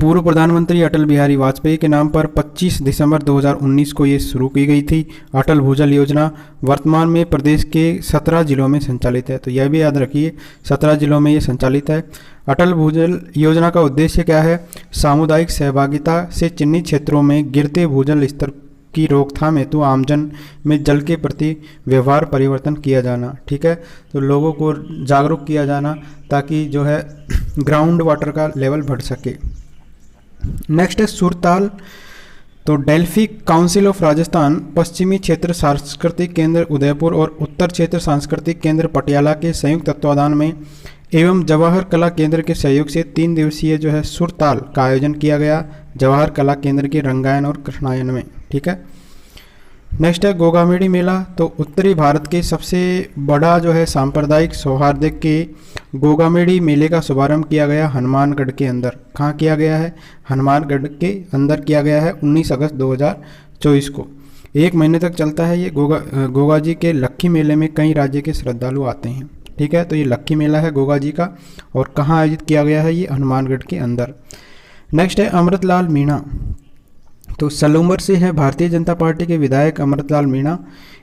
पूर्व प्रधानमंत्री अटल बिहारी वाजपेयी के नाम पर 25 दिसंबर 2019 को ये शुरू की गई थी अटल भूजल योजना। वर्तमान में प्रदेश के 17 जिलों में संचालित है। तो यह भी याद रखिए 17 जिलों में ये संचालित है। अटल भूजल योजना का उद्देश्य क्या है? सामुदायिक सहभागिता से चिन्हित क्षेत्रों में गिरते भूजल स्तर की रोकथाम हेतु आमजन में जल के प्रति व्यवहार परिवर्तन किया जाना। ठीक है, तो लोगों को जागरूक किया जाना ताकि जो है ग्राउंड वाटर का लेवल बढ़ सके। नेक्स्ट है सुरताल। तो डेल्फी काउंसिल ऑफ राजस्थान, पश्चिमी क्षेत्र सांस्कृतिक केंद्र उदयपुर और उत्तर क्षेत्र सांस्कृतिक केंद्र पटियाला के संयुक्त तत्वाधान में एवं जवाहर कला केंद्र के सहयोग से 3 दिवसीय जो है सुरताल का आयोजन किया गया जवाहर कला केंद्र के रंगायन और कृष्णायन में। ठीक है, नेक्स्ट है गोगामेडी मेला। तो उत्तरी भारत के सबसे बड़ा जो है सांप्रदायिक सौहार्द के गोगामेडी मेले का शुभारंभ किया गया हनुमानगढ़ के अंदर। कहाँ किया गया है? हनुमानगढ़ के अंदर किया गया है 19 अगस्त 2024 को। 1 महीने तक चलता है ये गोगा जी के लक्खी मेले में कई राज्य के श्रद्धालु आते हैं। ठीक है, तो ये लक्खी मेला है गोगा जी का और कहाँ आयोजित किया गया है? ये हनुमानगढ़ के अंदर। नेक्स्ट है अमृतलाल मीणा। तो सलूम्बर से है भारतीय जनता पार्टी के विधायक अमृतलाल मीणा।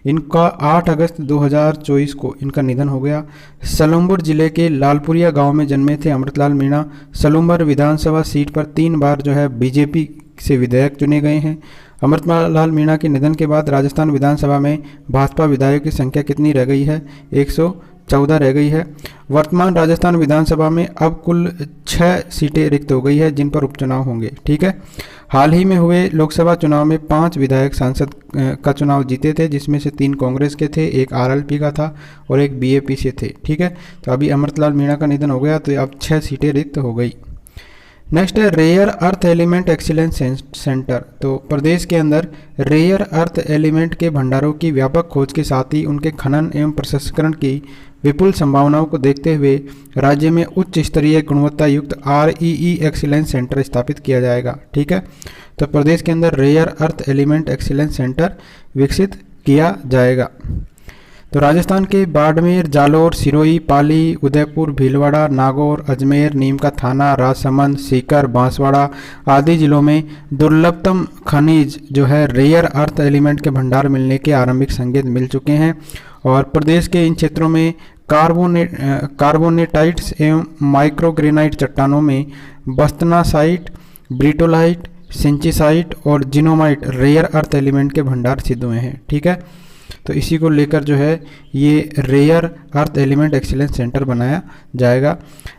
इनका 8 अगस्त 2024 को इनका निधन हो गया। सलूम्बर जिले के लालपुरिया गांव में जन्मे थे अमृतलाल मीणा। सलूम्बर विधानसभा सीट पर 3 बार जो है बीजेपी से विधायक चुने गए हैं। अमृतलाल मीणा के निधन के बाद राजस्थान विधानसभा में भाजपा विधायकों की संख्या कितनी रह गई है? 114 रह गई है। वर्तमान राजस्थान विधानसभा में अब कुल 6 सीटें रिक्त हो गई है जिन पर उपचुनाव होंगे। ठीक है, हाल ही में हुए लोकसभा चुनाव में 5 विधायक सांसद का चुनाव जीते थे, जिसमें से 3 कांग्रेस के थे, 1 आरएलपी का था और 1 बीएपी से थे। ठीक है, तो अभी अमृतलाल मीणा का निधन हो गया तो अब 6 सीटें रिक्त हो गई। नेक्स्ट है rare earth element excellence centre. तो प्रदेश के अंदर रेयर अर्थ एलिमेंट के भंडारों की व्यापक खोज के साथ ही उनके खनन एवं प्रसंस्करण की विपुल संभावनाओं को देखते हुए राज्य में उच्च स्तरीय गुणवत्ता युक्त REE एक्सीलेंस सेंटर स्थापित किया जाएगा। ठीक है, तो प्रदेश के अंदर rare earth element excellence centre विकसित किया जाएगा। तो राजस्थान के बाड़मेर, जालौर, सिरोही, पाली, उदयपुर, भीलवाड़ा, नागौर, अजमेर, नीम का थाना, राजसमंद, सीकर, बांसवाड़ा आदि जिलों में दुर्लभतम खनिज जो है रेयर अर्थ एलिमेंट के भंडार मिलने के आरंभिक संकेत मिल चुके हैं और प्रदेश के इन क्षेत्रों में कार्बोनेटाइट्स एवं माइक्रोग्रेनाइट चट्टानों में बस्तनासाइट, ब्रिटोलाइट, सिंचिसाइट और जिनोमाइट रेयर अर्थ एलिमेंट के भंडार सिद्ध हुए हैं। ठीक है, तो इसी को लेकर जो है ये rare earth element excellence centre बनाया जाएगा।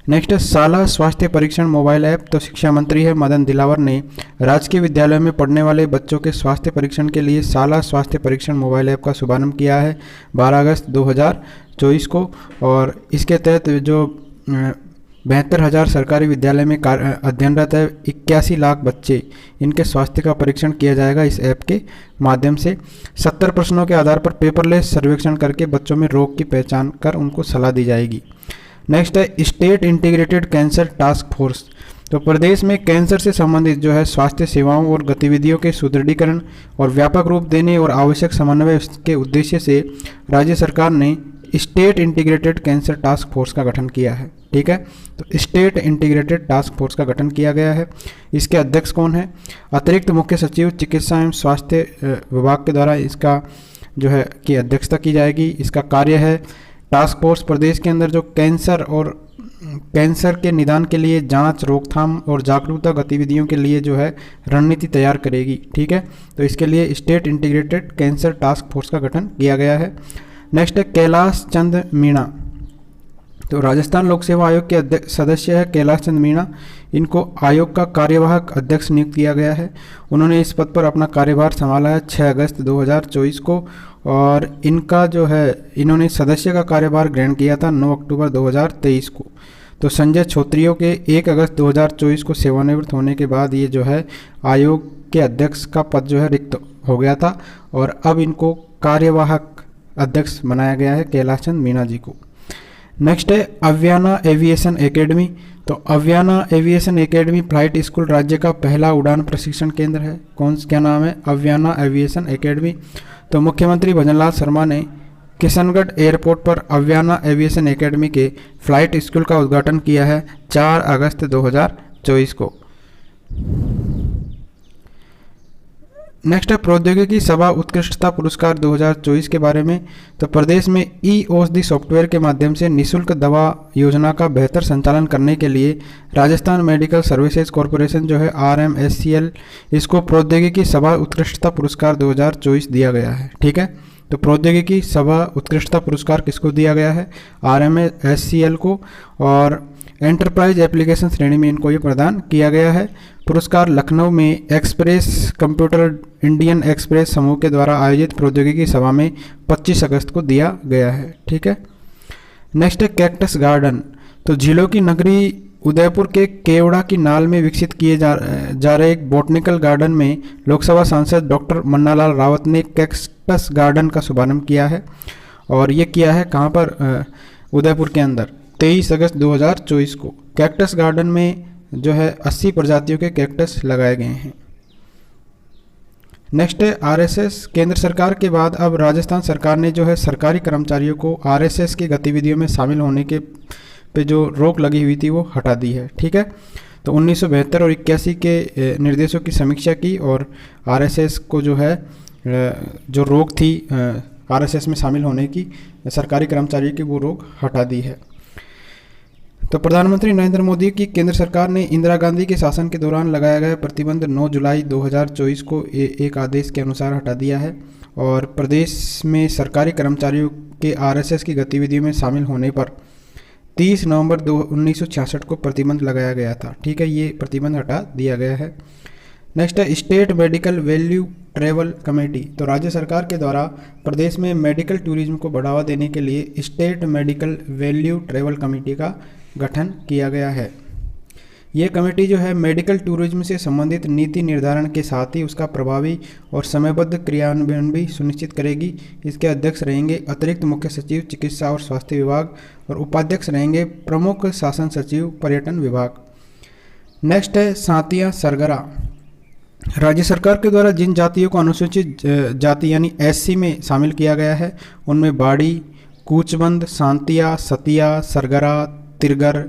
नेक्स्ट है शाला स्वास्थ्य परीक्षण मोबाइल ऐप। तो शिक्षा मंत्री है मदन दिलावर ने राजकीय विद्यालयों में पढ़ने वाले बच्चों के स्वास्थ्य परीक्षण के लिए शाला स्वास्थ्य परीक्षण मोबाइल ऐप का शुभारंभ किया है 12 अगस्त 2024 को और इसके तहत जो 72,000 सरकारी विद्यालय में अध्ययनरत है 81 लाख बच्चे इनके स्वास्थ्य का परीक्षण किया जाएगा इस ऐप के माध्यम से। 70 प्रश्नों के आधार पर पेपरलेस सर्वेक्षण करके बच्चों में रोग की पहचान कर उनको सलाह दी जाएगी। नेक्स्ट है state integrated cancer task force. तो प्रदेश में कैंसर से संबंधित जो है स्वास्थ्य सेवाओं और गतिविधियों के सुदृढ़ीकरण और व्यापक रूप देने और आवश्यक समन्वय के उद्देश्य से राज्य सरकार ने state integrated cancer task force का गठन किया है। ठीक है, तो स्टेट इंटीग्रेटेड टास्क फोर्स का गठन किया गया है। इसके अध्यक्ष कौन है? अतिरिक्त मुख्य सचिव चिकित्सा एवं स्वास्थ्य विभाग के द्वारा इसका जो है की अध्यक्षता की जाएगी। इसका कार्य है टास्क फोर्स प्रदेश के अंदर जो कैंसर के निदान के लिए जांच, रोकथाम और जागरूकता गतिविधियों के लिए जो है रणनीति तैयार करेगी। ठीक है, तो इसके लिए state integrated cancer task force का गठन किया गया है। नेक्स्ट है कैलाश चंद मीणा। तो राजस्थान लोक सेवा आयोग के सदस्य है कैलाश चंद मीणा। इनको आयोग का कार्यवाहक अध्यक्ष नियुक्त किया गया है। उन्होंने इस पद पर अपना कार्यभार संभाला है 6 अगस्त 2024 को और इनका जो है इन्होंने सदस्य का कार्यभार ग्रहण किया था 9 अक्टूबर 2023 को। तो संजय छोत्रियों के 1 अगस्त 2024 को सेवानिवृत्त होने के बाद ये जो है आयोग के अध्यक्ष का पद जो है रिक्त हो गया था और अब इनको कार्यवाहक अध्यक्ष बनाया गया है कैलाश चंद मीणा जी को। नेक्स्ट है अव्याना एविएशन एकेडमी। तो Avyana aviation academy flight school राज्य का पहला उड़ान प्रशिक्षण केंद्र है। क्या नाम है? Avyana aviation academy. तो मुख्यमंत्री भजनलाल शर्मा ने किशनगढ़ एयरपोर्ट पर अव्याना एविएशन एकेडमी के फ्लाइट स्कूल का उद्घाटन किया है 4 अगस्त 2024 को। नेक्स्ट है प्रौद्योगिकी सभा उत्कृष्टता पुरस्कार 2024 के बारे में। तो प्रदेश में ई औषधि सॉफ्टवेयर के माध्यम से निःशुल्क दवा योजना का बेहतर संचालन करने के लिए राजस्थान मेडिकल सर्विसेज कॉरपोरेशन जो है RMSCL, इसको प्रौद्योगिकी सभा उत्कृष्टता पुरस्कार 2024 दिया गया है। ठीक है, तो प्रौद्योगिकी सभा उत्कृष्टता पुरस्कार किसको दिया गया है? RMSCL को, और एंटरप्राइज एप्लीकेशन श्रेणी में इनको ये प्रदान किया गया है। पुरस्कार लखनऊ में एक्सप्रेस कंप्यूटर इंडियन एक्सप्रेस समूह के द्वारा आयोजित प्रौद्योगिकी सभा में 25 अगस्त को दिया गया है। ठीक है, नेक्स्ट है कैक्टस गार्डन। तो झीलों की नगरी उदयपुर के केवड़ा की नाल में विकसित किए जा रहे एक बोटनिकल गार्डन में लोकसभा सांसद डॉक्टर मन्नालाल रावत ने कैक्टस गार्डन का शुभारंभ किया है, और ये किया है कहाँ पर? उदयपुर के अंदर 23 अगस्त 2024 को। कैक्टस गार्डन में जो है 80 प्रजातियों के कैक्टस लगाए गए हैं। नेक्स्ट है RSS। केंद्र सरकार के बाद अब राजस्थान सरकार ने जो है सरकारी कर्मचारियों को RSS की गतिविधियों में शामिल होने के पे जो रोक लगी हुई थी वो हटा दी है। ठीक है, तो 1972 और 81 के निर्देशों की समीक्षा की और RSS को जो है जो रोक थी RSS में शामिल होने की सरकारी कर्मचारियों की, वो रोक हटा दी है। तो प्रधानमंत्री नरेंद्र मोदी की केंद्र सरकार ने इंदिरा गांधी के शासन के दौरान लगाया गया प्रतिबंध 9 जुलाई 2024 को एक आदेश के अनुसार हटा दिया है, और प्रदेश में सरकारी कर्मचारियों के RSS की गतिविधियों में शामिल होने पर 30 नवंबर 1966 को प्रतिबंध लगाया गया था। ठीक है, ये प्रतिबंध हटा दिया गया है। नेक्स्ट है state medical value travel committee. तो राज्य सरकार के द्वारा प्रदेश में मेडिकल टूरिज्म को बढ़ावा देने के लिए state medical value travel committee का गठन किया गया है। ये कमेटी जो है मेडिकल टूरिज्म से संबंधित नीति निर्धारण के साथ ही उसका प्रभावी और समयबद्ध क्रियान्वयन भी सुनिश्चित करेगी। इसके अध्यक्ष रहेंगे अतिरिक्त मुख्य सचिव चिकित्सा और स्वास्थ्य विभाग, और उपाध्यक्ष रहेंगे प्रमुख शासन सचिव पर्यटन विभाग। नेक्स्ट है सातिया सरगरा। राज्य सरकार के द्वारा जिन जातियों को अनुसूचित जाति यानी SC में शामिल किया गया है, उनमें बाड़ी, कूचबंद, सांतिया, सतिया, सरगरा, तिरगर,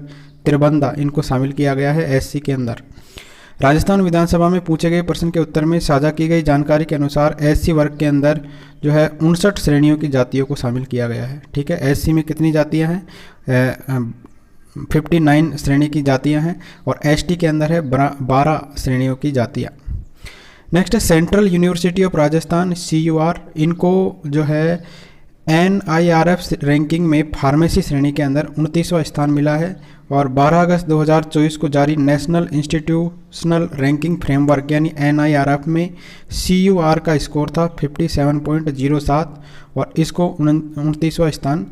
तिरबंदा, इनको शामिल किया गया है SC के अंदर। राजस्थान विधानसभा में पूछे गए प्रश्न के उत्तर में साझा की गई जानकारी के अनुसार SC वर्ग के अंदर जो है 59 श्रेणियों की जातियों को शामिल किया गया है। ठीक है, SC में कितनी जातियां हैं? 59 श्रेणी की जातियां हैं, और ST के अंदर है 12 श्रेणियों की जातियां। नेक्स्ट है central university of Rajasthan CUR। इनको जो है NIRF रैंकिंग में फार्मेसी श्रेणी के अंदर 29वां स्थान मिला है, और 12 अगस्त 2024 को जारी नेशनल इंस्टीट्यूशनल रैंकिंग फ्रेमवर्क यानी NIRF में CUR का स्कोर था 57.07, और इसको 29वां स्थान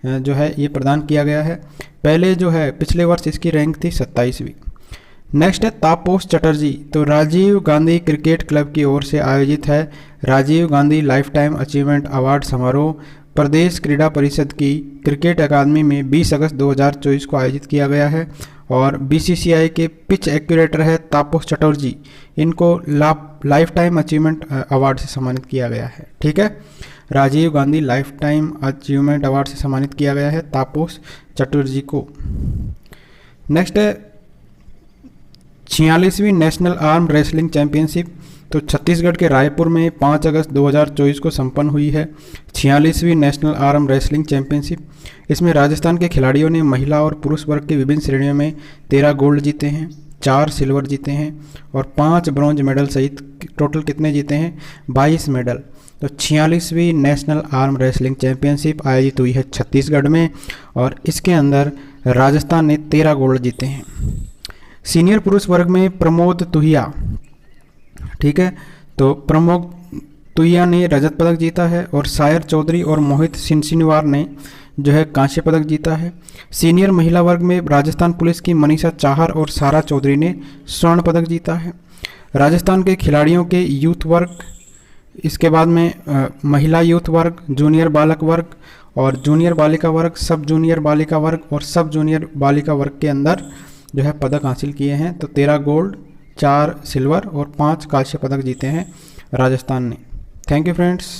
जो है ये प्रदान किया गया है। पहले जो है पिछले वर्ष इसकी रैंक थी 27वीं। नेक्स्ट है तापस चटर्जी। तो राजीव गांधी क्रिकेट क्लब की ओर से आयोजित है Rajiv Gandhi lifetime achievement award समारोह प्रदेश क्रीड़ा परिषद की क्रिकेट अकादमी में 20 अगस्त 2024 को आयोजित किया गया है, और BCCI के पिच एक्यूरेटर है तापस चटर्जी, इनको लाइफ टाइम अचीवमेंट अवार्ड से सम्मानित किया गया है। ठीक है, Rajiv Gandhi lifetime achievement award से सम्मानित किया गया है तापस चटर्जी को। नेक्स्ट है 46वीं नेशनल आर्म रेसलिंग चैंपियनशिप। तो छत्तीसगढ़ के रायपुर में 5 अगस्त 2024 को संपन्न हुई है 46वीं नेशनल आर्म रेसलिंग चैंपियनशिप। इसमें राजस्थान के खिलाड़ियों ने महिला और पुरुष वर्ग के विभिन्न श्रेणियों में 13 गोल्ड जीते हैं, 4 सिल्वर जीते हैं और 5 ब्रॉन्ज मेडल सहित टोटल कितने जीते हैं? 22 मेडल। तो 46वीं नेशनल आर्म रेसलिंग चैंपियनशिप आयोजित हुई है छत्तीसगढ़ में, और इसके अंदर राजस्थान ने 13 गोल्ड जीते हैं। सीनियर पुरुष वर्ग में प्रमोद तुहिया, ठीक है, तो प्रमोद तुहिया ने रजत पदक जीता है, और सायर चौधरी और मोहित सिनसिनवार ने जो है कांस्य पदक जीता है। सीनियर महिला वर्ग में राजस्थान पुलिस की मनीषा चाहर और सारा चौधरी ने स्वर्ण पदक जीता है। राजस्थान के खिलाड़ियों के यूथ वर्ग, इसके बाद में महिला यूथ वर्ग, जूनियर बालक वर्ग और जूनियर बालिका वर्ग, सब जूनियर बालिका वर्ग और सब जूनियर बालिका वर्ग के अंदर जो है पदक हासिल किए हैं। तो 13 गोल्ड, 4 सिल्वर और 5 कांस्य पदक जीते हैं राजस्थान ने। Thank you friends.